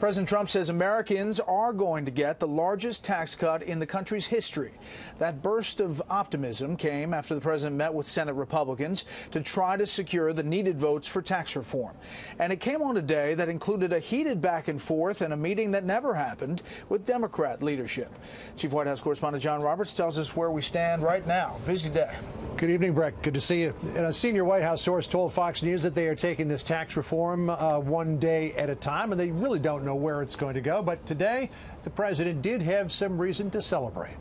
President Trump says Americans are going to get the largest tax cut in the country's history. That burst of optimism came after the president met with Senate Republicans to try to secure the needed votes for tax reform. And it came on a day that included a heated back and forth and a meeting that never happened with Democrat leadership. Chief White House correspondent John Roberts tells us where we stand right now. Busy day. Good evening, Brett. Good to see you. A senior White House source told Fox News that they are taking this tax reform one day at a time, and they really don't know where it's going to go. But today, the president did have some reason to celebrate.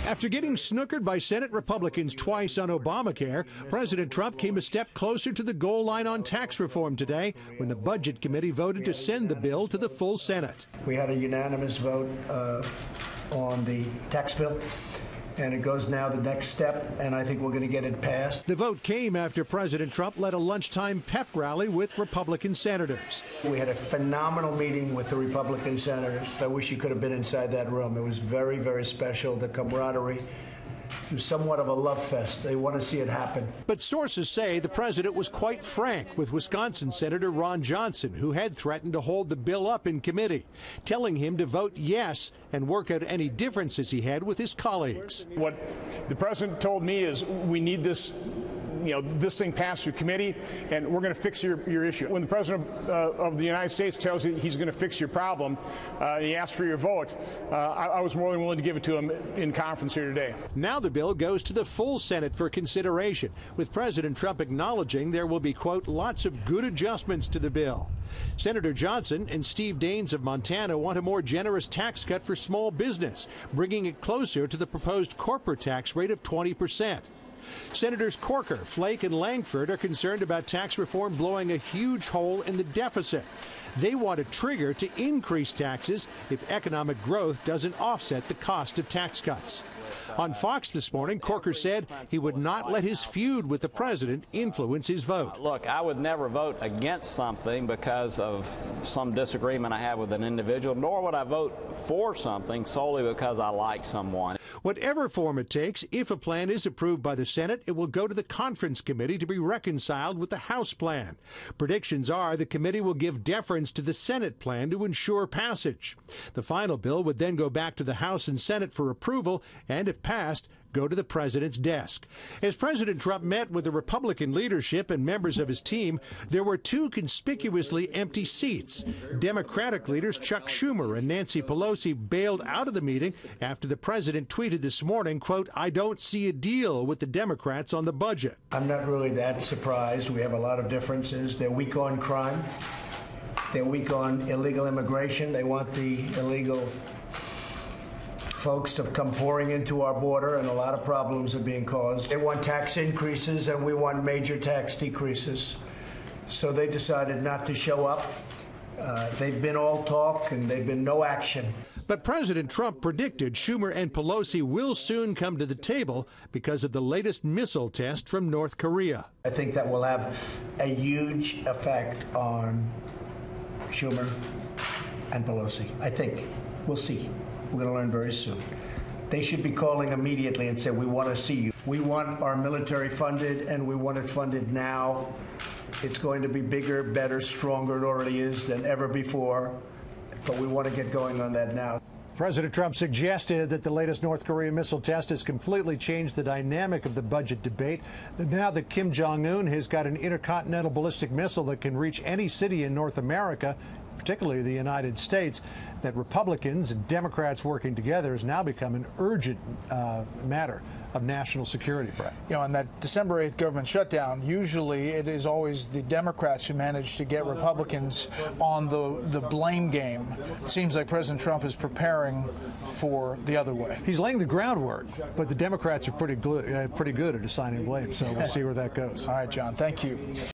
After getting snookered by Senate Republicans twice on Obamacare, President Trump came a step closer to the goal line on tax reform today when the Budget Committee voted to send the bill to the full Senate. We had a unanimous vote on the tax bill, and it goes now the next step, and I think we're going to get it passed. The vote came after President Trump led a lunchtime pep rally with Republican senators. We had a phenomenal meeting with the Republican senators. I wish you could have been inside that room. It was very, very special, the camaraderie. It was somewhat of a love fest. They want to see it happen. But sources say the president was quite frank with Wisconsin Senator Ron Johnson, who had threatened to hold the bill up in committee, telling him to vote yes and work out any differences he had with his colleagues. What the president told me is we need this, this thing passed through committee, and we're going to fix your issue. When the president of the United States tells you he's going to fix your problem, and he asks for your vote, I was more than willing to give it to him in conference here today. Now the bill goes to the full Senate for consideration, with President Trump acknowledging there will be, quote, lots of good adjustments to the bill. Senator Johnson and Steve Daines of Montana want a more generous tax cut for small business, bringing it closer to the proposed corporate tax rate of 20%. Senators Corker, Flake, and Langford are concerned about tax reform blowing a huge hole in the deficit. They want a trigger to increase taxes if economic growth doesn't offset the cost of tax cuts. On Fox this morning, Corker said he would not let his feud with the president influence his vote. Look, I would never vote against something because of some disagreement I have with an individual, nor would I vote for something solely because I like someone. Whatever form it takes, if a plan is approved by the Senate, it will go to the conference committee to be reconciled with the House plan. Predictions are the committee will give deference to the Senate plan to ensure passage. The final bill would then go back to the House and Senate for approval, and if passed, go to the president's desk. As President Trump met with the Republican leadership and members of his team, there were two conspicuously empty seats. Democratic leaders Chuck Schumer and Nancy Pelosi bailed out of the meeting after the president tweeted this morning, quote, I don't see a deal with the Democrats on the budget. I'm not really that surprised. We have a lot of differences. They're weak on crime. They're weak on illegal immigration. They want the illegal folks to come pouring into our border, and a lot of problems are being caused. They want tax increases, and we want major tax decreases. So they decided not to show up. They've been all talk, and they've been no action. But President Trump predicted Schumer and Pelosi will soon come to the table because of the latest missile test from North Korea. I think that will have a huge effect on Schumer and Pelosi. I think. We'll see. We're going to learn very soon. They should be calling immediately and say, we want to see you. We want our military funded, and we want it funded now. It's going to be bigger, better, stronger, it already is, than ever before. But we want to get going on that now. President Trump suggested that the latest North Korean missile test has completely changed the dynamic of the budget debate. Now that Kim Jong-un has got an intercontinental ballistic missile that can reach any city in North America, particularly the United States, that Republicans and Democrats working together has now become an urgent matter of national security, Brett. On that December 8th government shutdown, usually it is always the Democrats who manage to get Republicans on the blame game. It seems like President Trump is preparing for the other way. He's laying the groundwork, but the Democrats are pretty good at assigning blame, so we'll see where that goes. All right, John, thank you.